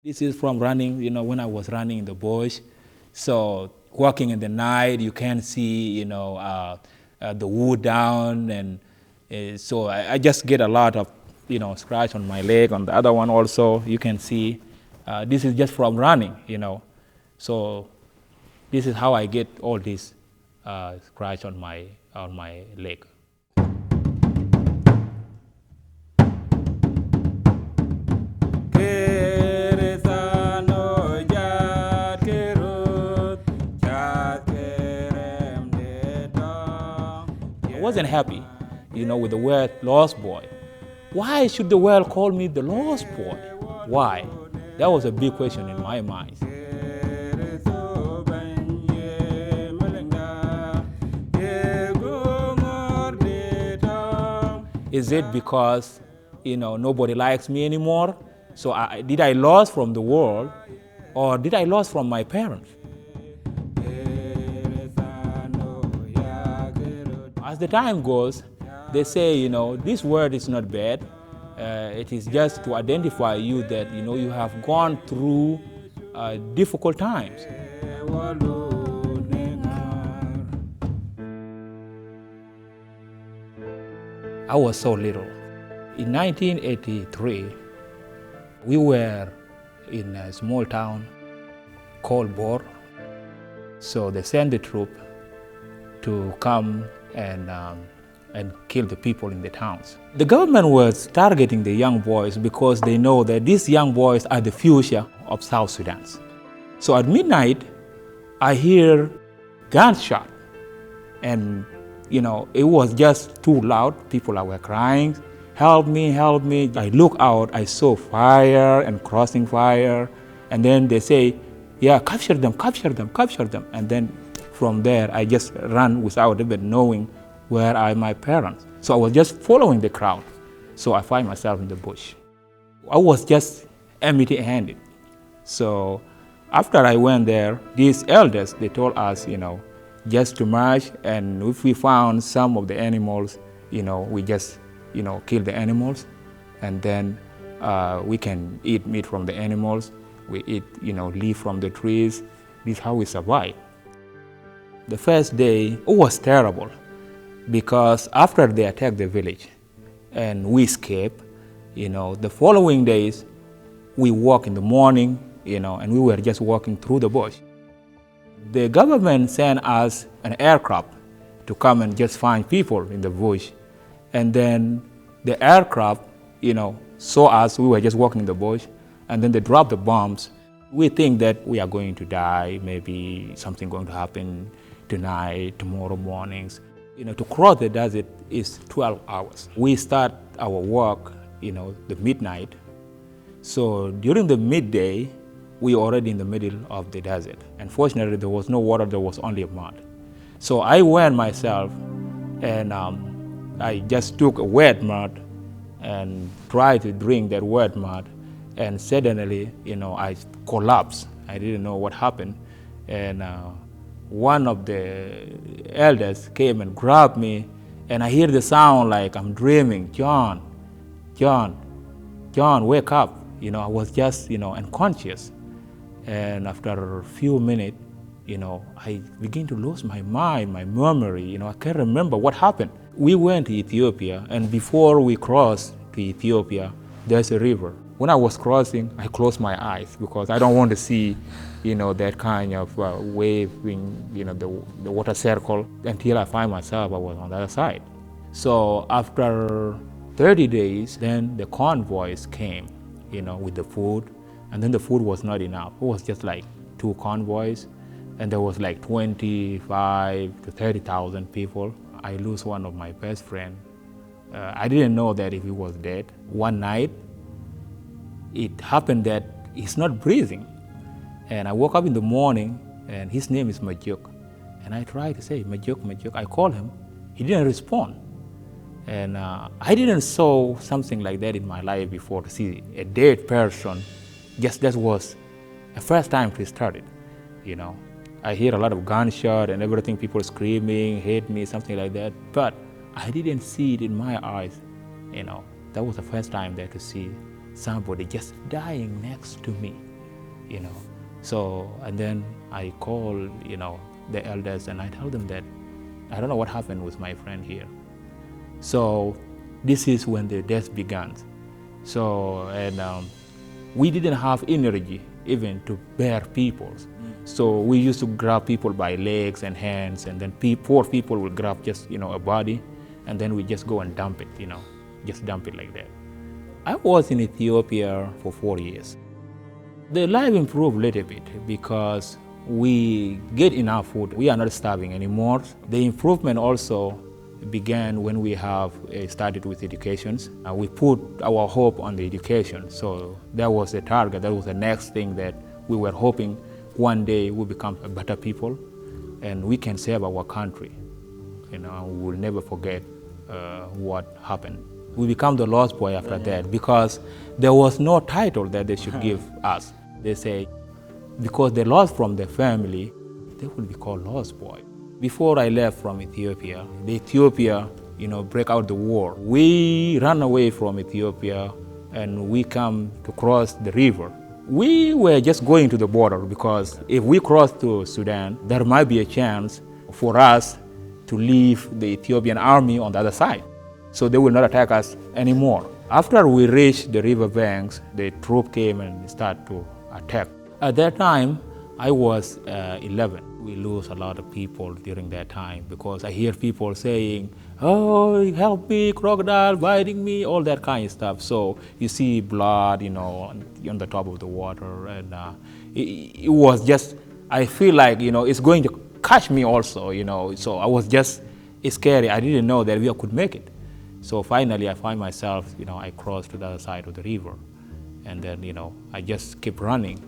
This is from running, when I was running in the bush. So walking in the night, you can see, the wood down. And so I just get a lot of, scratch on my leg. On the other one also, you can see. This is just from running, So this is how I get all this scratch on my leg. I wasn't happy, with the word lost boy. Why should the world call me the lost boy? Why? That was a big question in my mind. Is it because, nobody likes me anymore? So did I lose from the world, or did I lose from my parents? As the time goes, they say, this word is not bad. It is just to identify you that, you have gone through difficult times. I was so little. In 1983, we were in a small town called Bor. So they sent the troop to come and kill the people in the towns. The government was targeting the young boys because they know that these young boys are the future of South Sudan. So at midnight, I hear gunshot, and it was just too loud. People were crying, help me, help me. I look out, I saw fire and crossing fire, and then they say, yeah, capture them, capture them, capture them. And then from there, I just ran without even knowing where are my parents. So I was just following the crowd. So I find myself in the bush. I was just empty-handed. So after I went there, these elders, they told us, just to march, and if we found some of the animals, we just, kill the animals, and then we can eat meat from the animals. We eat, leaf from the trees. This is how we survive. The first day, it was terrible, because after they attacked the village and we escaped, the following days, we walk in the morning, and we were just walking through the bush. The government sent us an aircraft to come and just find people in the bush. And then the aircraft, saw us, we were just walking in the bush, and then they dropped the bombs. We think that we are going to die, maybe something going to happen tonight, tomorrow mornings. To cross the desert is 12 hours. We start our walk, the midnight. So during the midday, we were already in the middle of the desert. Unfortunately, there was no water, there was only mud. So I went myself, and I just took a wet mud and tried to drink that wet mud. And suddenly, I collapsed. I didn't know what happened. And one of the elders came and grabbed me, and I hear the sound like I'm dreaming, John, wake up. I was just, unconscious. And after a few minutes, I begin to lose my mind, my memory. I can't remember what happened. We went to Ethiopia, and before we crossed to Ethiopia, there's a river. When I was crossing, I closed my eyes because I don't want to see, that kind of waving, the water circle, until I find myself, I was on the other side. So after 30 days, then the convoys came, with the food. And then the food was not enough. It was just like 2 convoys, and there was like 25 to 30,000 people. I lose one of my best friends. I didn't know that if he was dead. One night, it happened that he's not breathing. And I woke up in the morning, and his name is Majuk. And I tried to say, Majuk, Majuk. I called him. He didn't respond. And I didn't saw something like that in my life before, to see a dead person. Just that was the first time it started, I hear a lot of gunshot and everything, people screaming, hate me, something like that. But I didn't see it in my eyes, That was the first time that to see somebody just dying next to me. So, and then I called, the elders, and I told them that I don't know what happened with my friend here. So this is when the death began. So, and we didn't have energy even to bear people. So we used to grab people by legs and hands, and then poor people would grab just, a body, and then we just go and dump it, just dump it like that. I was in Ethiopia for 4 years. The life improved a little bit because we get enough food. We are not starving anymore. The improvement also began when we have started with education. We put our hope on the education. So that was the target. That was the next thing that we were hoping one day we become a better people and we can save our country. We will never forget what happened. We became the LostBoy after that because there was no title that they should give us. They say, because they lost from their family, they will be called LostBoy. Before I left from Ethiopia, break out the war. We ran away from Ethiopia and we come to cross the river. We were just going to the border because if we cross to Sudan, there might be a chance for us to leave the Ethiopian army on the other side. So they will not attack us anymore. After we reached the river banks, the troop came and started to attack. At that time, I was 11. We lose a lot of people during that time because I hear people saying, "Oh, help me, crocodile biting me," all that kind of stuff. So you see blood, on the top of the water, and it was just, I feel like, it's going to catch me also, So I was just scary. I didn't know that we could make it. So finally, I find myself, I crossed to the other side of the river, and then, I just keep running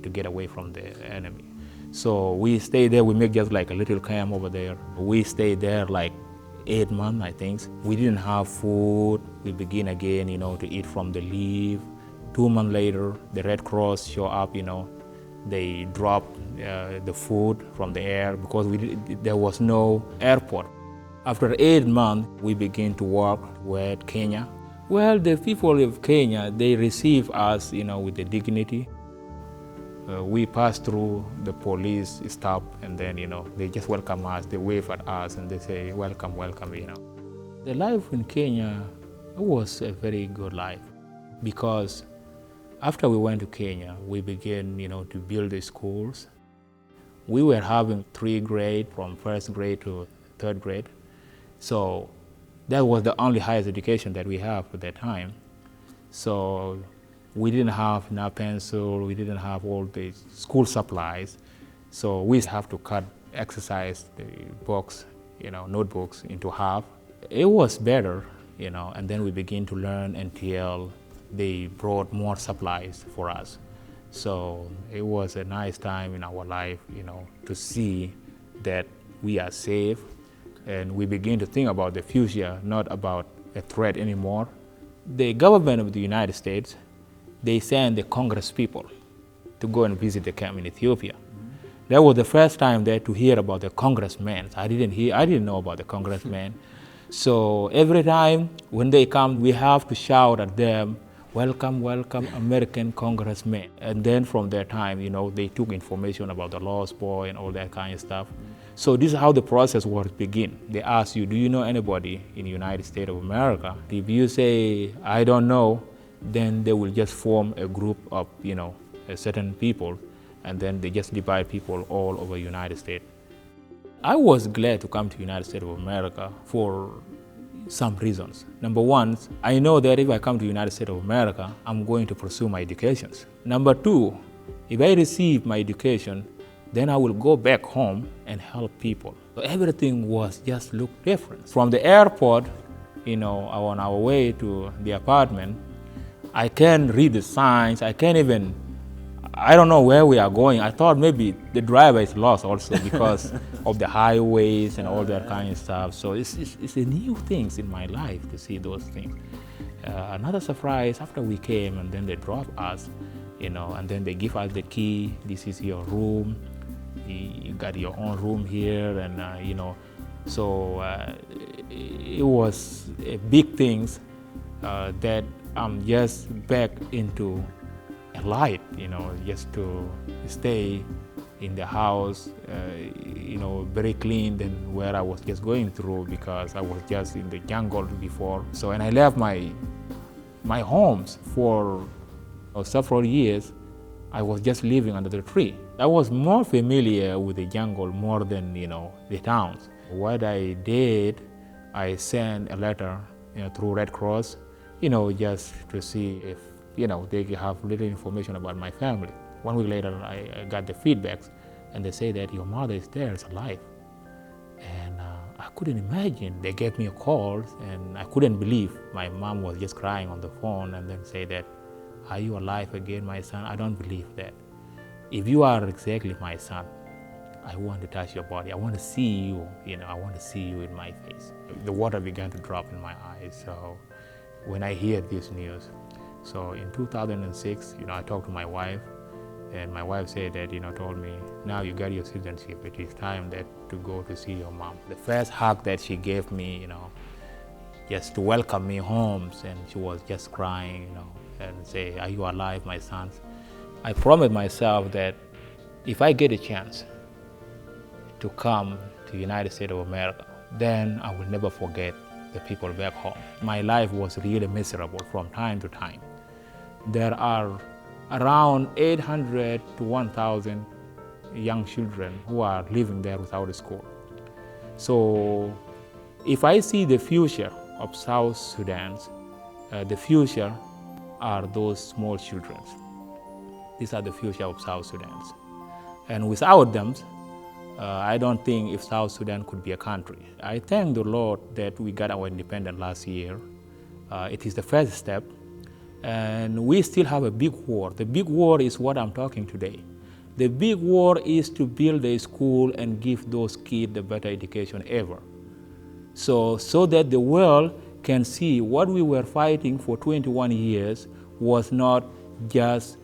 to get away from the enemy. So we stayed there. We make just like a little camp over there. We stayed there like 8 months, I think. We didn't have food. We begin again, to eat from the leaf. 2 months later, the Red Cross show up, They dropped the food from the air because there was no airport. After 8 months, we begin to work with Kenya. Well, the people of Kenya, they receive us, with the dignity. We pass through the police stop, and then, they just welcome us. They wave at us, and they say, welcome, welcome, The life in Kenya was a very good life because after we went to Kenya, we began, to build the schools. We were having 3 grades from first grade to 3rd grade. So that was the only highest education that we have at that time. So we didn't have enough pencil, we didn't have all the school supplies. So we have to cut exercise the books, notebooks into half. It was better, and then we began to learn until they brought more supplies for us. So it was a nice time in our life, to see that we are safe. And we begin to think about the future, not about a threat anymore. The government of the United States, they send the Congress people to go and visit the camp in Ethiopia. That was the first time there to hear about the congressmen. I didn't know about the congressmen. So every time when they come, we have to shout at them, "Welcome, welcome, American congressmen." And then from that time, they took information about the LostBoy and all that kind of stuff. So this is how the process was begin. They ask you, do you know anybody in the United States of America? If you say, I don't know, then they will just form a group of, certain people, and then they just divide people all over the United States. I was glad to come to the United States of America for some reasons. Number one, I know that if I come to the United States of America, I'm going to pursue my education. Number two, if I receive my education, then I will go back home and help people. So everything was just look different. From the airport, on our way to the apartment, I can read the signs. I don't know where we are going. I thought maybe the driver is lost also because of the highways and all that kind of stuff. So it's a new things in my life to see those things. Another surprise after we came, and then they drop us, and then they give us the key. This is your room. You got your own room here, and so it was a big things that I'm just back into a light, just to stay in the house, very clean than where I was just going through, because I was just in the jungle before. So, and I left my homes for several years. I was just living under the tree. I was more familiar with the jungle more than, the towns. What I did, I sent a letter through Red Cross, just to see if, they have little information about my family. 1 week later, I got the feedbacks, and they say that your mother is there, is alive. And I couldn't imagine. They gave me a call, and I couldn't believe. My mom was just crying on the phone, and then say that, "Are you alive again, my son? I don't believe that. If you are exactly my son, I want to touch your body. I want to see you, I want to see you in my face." The water began to drop in my eyes. So when I hear this news, so in 2006, I talked to my wife, and my wife said that, told me, "Now you got your citizenship. It is time that to go to see your mom." The first hug that she gave me, just to welcome me home, and she was just crying, and say, "Are you alive, my sons?" I promised myself that if I get a chance to come to the United States of America, then I will never forget the people back home. My life was really miserable from time to time. There are around 800 to 1,000 young children who are living there without a school. So if I see the future of South Sudan, the future are those small children. These are the future of South Sudan. And without them, I don't think if South Sudan could be a country. I thank the Lord that we got our independence last year. It is the first step. And we still have a big war. The big war is what I'm talking today. The big war is to build a school and give those kids the better education ever. So that the world can see what we were fighting for 21 years was not just,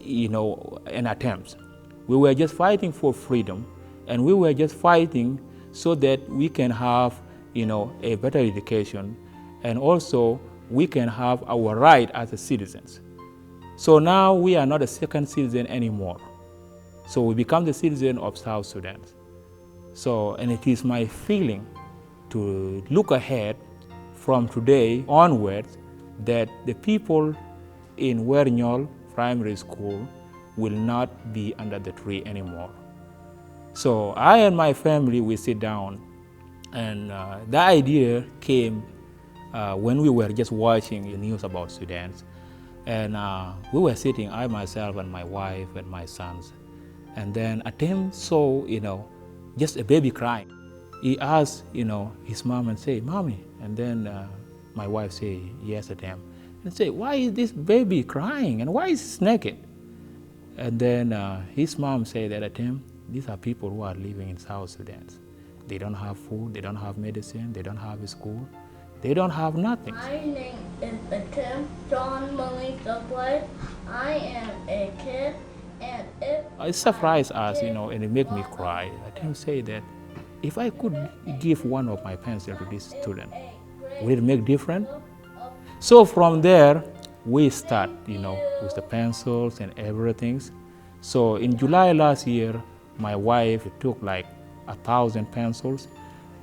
an attempt. We were just fighting for freedom, and we were just fighting so that we can have, a better education, and also we can have our right as a citizens. So now we are not a second citizen anymore. So we become the citizen of South Sudan. So, and it is my feeling to look ahead from today onwards that the people in Wernyol Primary School will not be under the tree anymore. So I and my family, we sit down, and the idea came when we were just watching the news about Sudan. And we were sitting, I, myself, and my wife, and my sons. And then Atem saw, just a baby crying. He asked, his mom and say, "Mommy." And then my wife say, "Yes, Atem." And say, "Why is this baby crying? And why is he naked?" And then his mom said that, "Atem, these are people who are living in South Sudan. They don't have food, they don't have medicine, they don't have a school. They don't have nothing." My name is Atem John Malik Douglas. I am a kid, and it surprised us, and it made me cry. Atem said that if I could give one of my pencils to this student, would it make difference? So from there, we start, with the pencils and everything. So in July last year, my wife took like 1,000 pencils,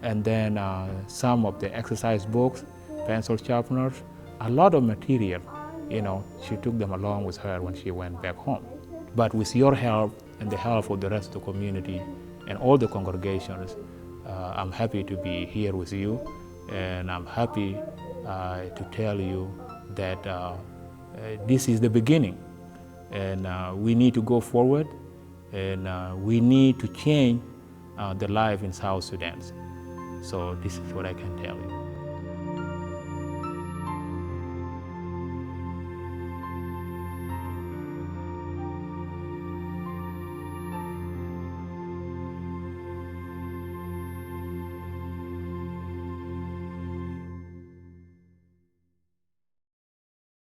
and then some of the exercise books, pencil sharpeners, a lot of material, she took them along with her when she went back home. But with your help and the help of the rest of the community and all the congregations, I'm happy to be here with you, and I'm happy to tell you that this is the beginning, and we need to go forward, and we need to change the life in South Sudan. So this is what I can tell you.